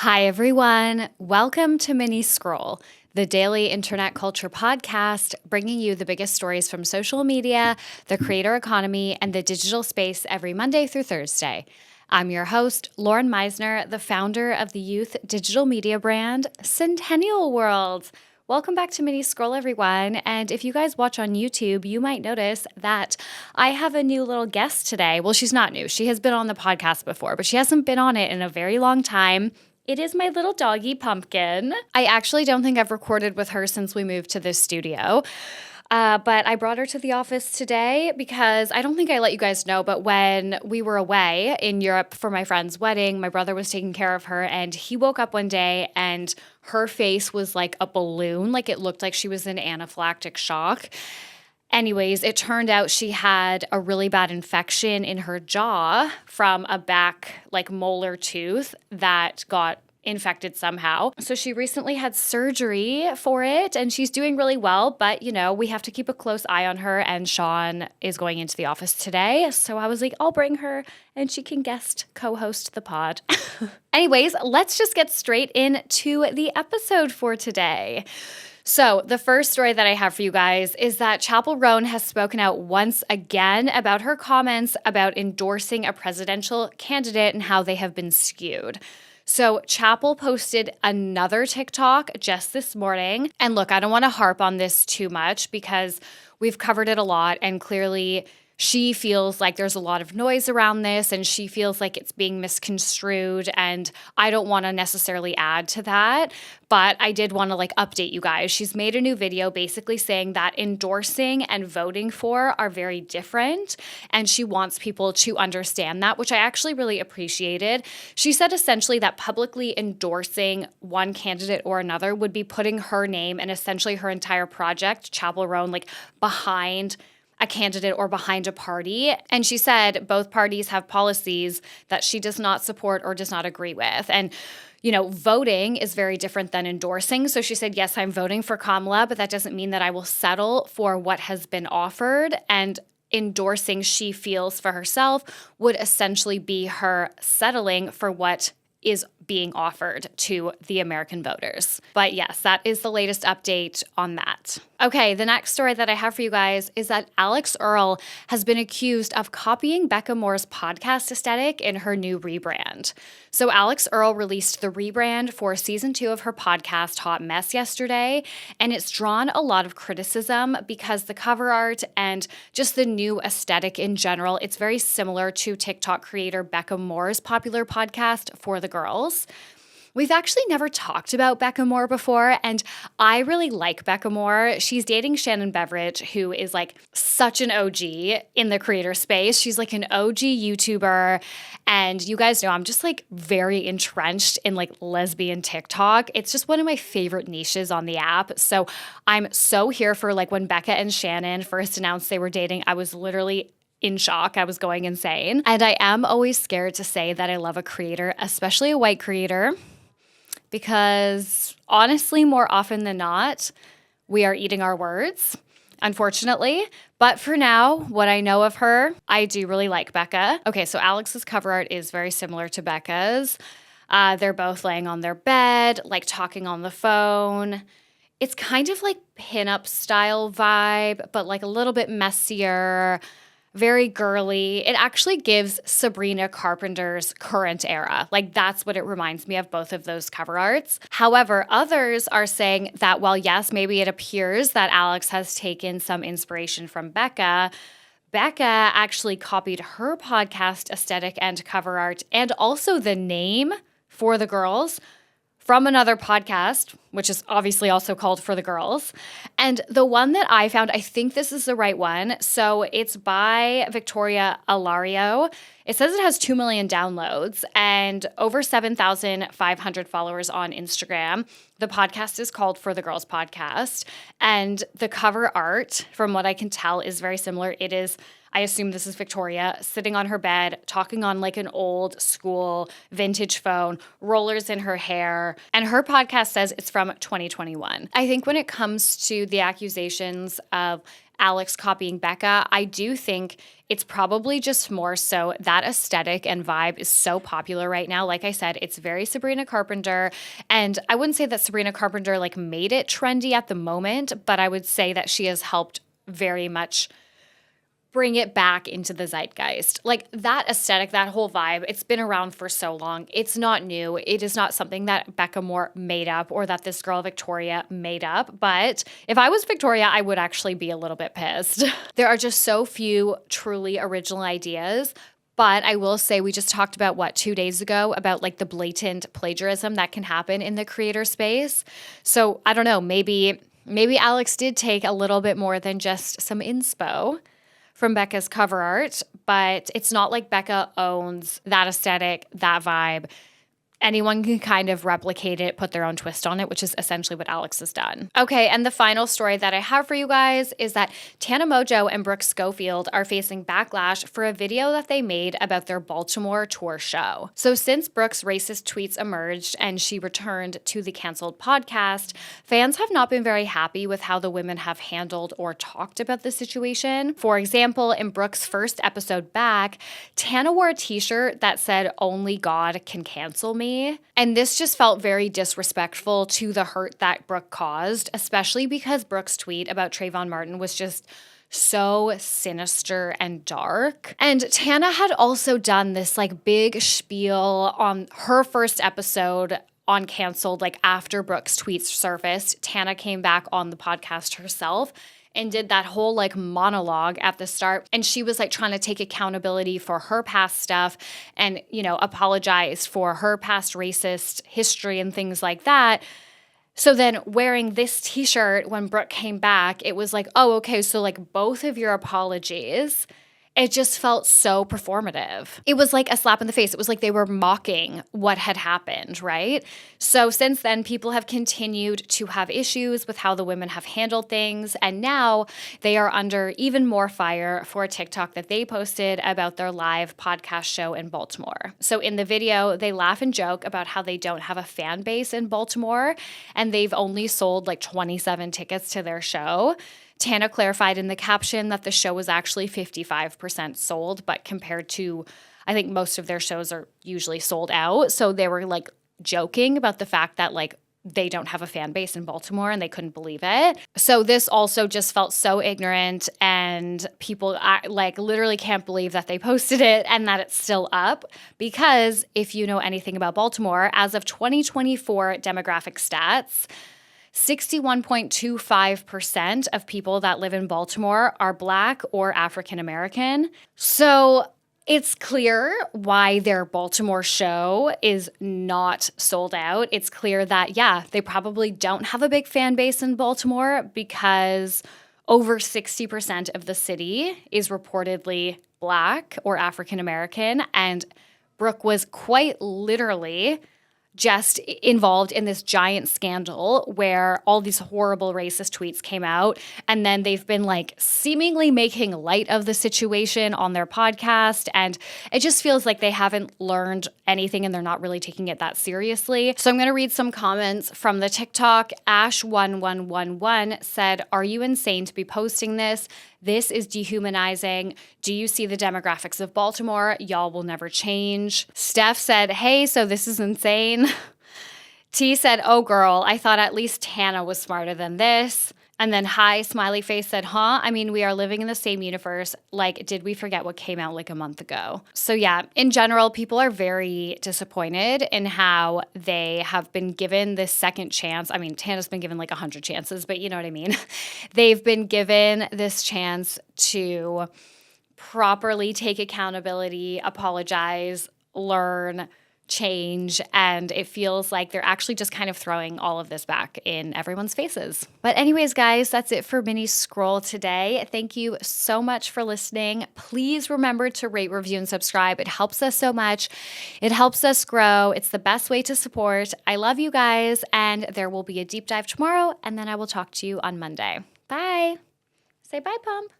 Hi, everyone. Welcome to Mini Scroll, the daily internet culture podcast bringing you the biggest stories from social media, the creator economy, and the digital space every Monday through Thursday. I'm your host, Lauren Meisner, the founder of the youth digital media brand Centennial World. Welcome back to Mini Scroll, everyone. And if you guys watch on YouTube, you might notice that I have a new little guest today. Well, she's not new. She has been on the podcast before, but she hasn't been on it in a very long time. It is my little doggy Pumpkin. I actually don't think I've recorded with her since we moved to this studio. But I brought her to the office today because I don't think I let you guys know, but when we were away in Europe for my friend's wedding, my brother was taking care of her and he woke up one day and her face was like a balloon. Like it looked like she was in anaphylactic shock. Anyways, it turned out she had a really bad infection in her jaw from a back molar tooth that got infected somehow. So she recently had surgery for it and she's doing really well, but we have to keep a close eye on her and Sean is going into the office today. So I was like, I'll bring her and she can guest co-host the pod. Anyways, let's just get straight into the episode for today. So the first story that I have for you guys is that Chappell Roan has spoken out once again about her comments about endorsing a presidential candidate and how they have been skewed. So Chappell posted another TikTok just this morning. And look, I don't want to harp on this too much because we've covered it a lot and clearly she feels like there's a lot of noise around this and she feels like it's being misconstrued and I don't want to necessarily add to that, but I did want to update you guys. She's made a new video basically saying that endorsing and voting for are very different and she wants people to understand that, which I actually really appreciated. She said essentially that publicly endorsing one candidate or another would be putting her name and essentially her entire project, Chappell Roan, behind a candidate or behind a party. And she said both parties have policies that she does not support or does not agree with. And, voting is very different than endorsing. So she said, yes, I'm voting for Kamala, but that doesn't mean that I will settle for what has been offered. And endorsing, she feels for herself, would essentially be her settling for what is being offered to the American voters. But yes, that is the latest update on that. Okay, the next story that I have for you guys is that Alix Earle has been accused of copying Becca Moore's podcast aesthetic in her new rebrand. So Alix Earle released the rebrand for season 2 of her podcast Hot Mess yesterday, and it's drawn a lot of criticism because the cover art and just the new aesthetic in general, it's very similar to TikTok creator Becca Moore's popular podcast For the Girls. We've actually never talked about Becca Moore before, and I really like Becca Moore. She's dating Shannon Beveridge, who is such an OG in the creator space. She's an OG YouTuber, and you guys know I'm just very entrenched in lesbian TikTok. It's just one of my favorite niches on the app. So I'm so here for when Becca and Shannon first announced they were dating, I was literally in shock. I was going insane. And I am always scared to say that I love a creator, especially a white creator, because honestly, more often than not, we are eating our words, unfortunately. But for now, what I know of her, I do really like Becca. Okay, so Alix's cover art is very similar to Becca's. They're both laying on their bed, talking on the phone. It's kind of pinup style vibe, but a little bit messier, very girly. It actually gives Sabrina Carpenter's Current era. That's what it reminds me of, both of those cover arts. However, others are saying that while yes, maybe it appears that Alix has taken some inspiration from Becca, Becca actually copied her podcast aesthetic and cover art and also the name For the Girls from another podcast, which is obviously also called For the Girls. And the one that I found, I think this is the right one. So it's by Victoria Alario. It says it has 2 million downloads and over 7,500 followers on Instagram. The podcast is called For the Girls Podcast. And the cover art, from what I can tell, is very similar. It is, I assume this is Victoria, sitting on her bed, talking on like an old school vintage phone, rollers in her hair. And her podcast says it's from 2021. I think when it comes to the accusations of Alix copying Becca, I do think it's probably just more so that aesthetic and vibe is so popular right now. Like I said, it's very Sabrina Carpenter. And I wouldn't say that Sabrina Carpenter like made it trendy at the moment, but I would say that she has helped very much bring it back into the zeitgeist. Like that aesthetic, that whole vibe, it's been around for so long. It's not new. It is not something that Becca Moore made up or that this girl Victoria made up. But if I was Victoria, I would actually be a little bit pissed. There are just so few truly original ideas. But I will say we just talked about 2 days ago about like the blatant plagiarism that can happen in the creator space. So I don't know, maybe Alix did take a little bit more than just some inspo from Becca's cover art, but it's not like Becca owns that aesthetic, that vibe. Anyone can kind of replicate it, put their own twist on it, which is essentially what Alix has done. Okay, and the final story that I have for you guys is that Tana Mongeau and Brooke Schofield are facing backlash for a video that they made about their Baltimore tour show. So since Brooke's racist tweets emerged and she returned to the canceled podcast, fans have not been very happy with how the women have handled or talked about the situation. For example, in Brooke's first episode back, Tana wore a t-shirt that said, "Only God can cancel me." And this just felt very disrespectful to the hurt that Brooke caused, especially because Brooke's tweet about Trayvon Martin was just so sinister and dark. And Tana had also done this like big spiel on her first episode on Canceled, like after Brooke's tweets surfaced. Tana came back on the podcast herself and did that whole like monologue at the start. And she was like trying to take accountability for her past stuff and, apologize for her past racist history and things like that. So then wearing this t-shirt when Brooke came back, it was like, oh, okay, so like both of your apologies. It just felt so performative. It was like a slap in the face. It was like they were mocking what had happened, right? So since then, people have continued to have issues with how the women have handled things. And now they are under even more fire for a TikTok that they posted about their live podcast show in Baltimore. So in the video, they laugh and joke about how they don't have a fan base in Baltimore and they've only sold like 27 tickets to their show. Tana clarified in the caption that the show was actually 55% sold, but compared to, I think most of their shows are usually sold out. So they were like joking about the fact that like they don't have a fan base in Baltimore and they couldn't believe it. So this also just felt so ignorant and people like literally can't believe that they posted it and that it's still up because if you know anything about Baltimore, as of 2024 demographic stats, 61.25% of people that live in Baltimore are Black or African American. So it's clear why their Baltimore show is not sold out. It's clear that, yeah, they probably don't have a big fan base in Baltimore because over 60% of the city is reportedly Black or African American. And Brooke was quite literally just involved in this giant scandal where all these horrible racist tweets came out. And then they've been like seemingly making light of the situation on their podcast. And it just feels like they haven't learned anything and they're not really taking it that seriously. So I'm going to read some comments from the TikTok. Ash1111 said, "Are you insane to be posting this? This is dehumanizing. Do you see the demographics of Baltimore? Y'all will never change." Steph said, "Hey, so this is insane." T said, "Oh girl, I thought at least Tana was smarter than this." And then hi, smiley face said, "Huh? I mean, we are living in the same universe. Like, did we forget what came out like a month ago?" So yeah, in general, people are very disappointed in how they have been given this second chance. I mean, Tana's been given like 100 chances, but you know what I mean? They've been given this chance to properly take accountability, apologize, learn, change, and it feels like they're actually just kind of throwing all of this back in everyone's faces. But anyways, guys, that's it for Mini Scroll today. Thank you so much for listening. Please remember to rate, review, and subscribe. It helps us so much. It helps us grow. It's the best way to support. I love you guys, and there will be a deep dive tomorrow, and then I will talk to you on Monday. Bye. Say bye, Pump.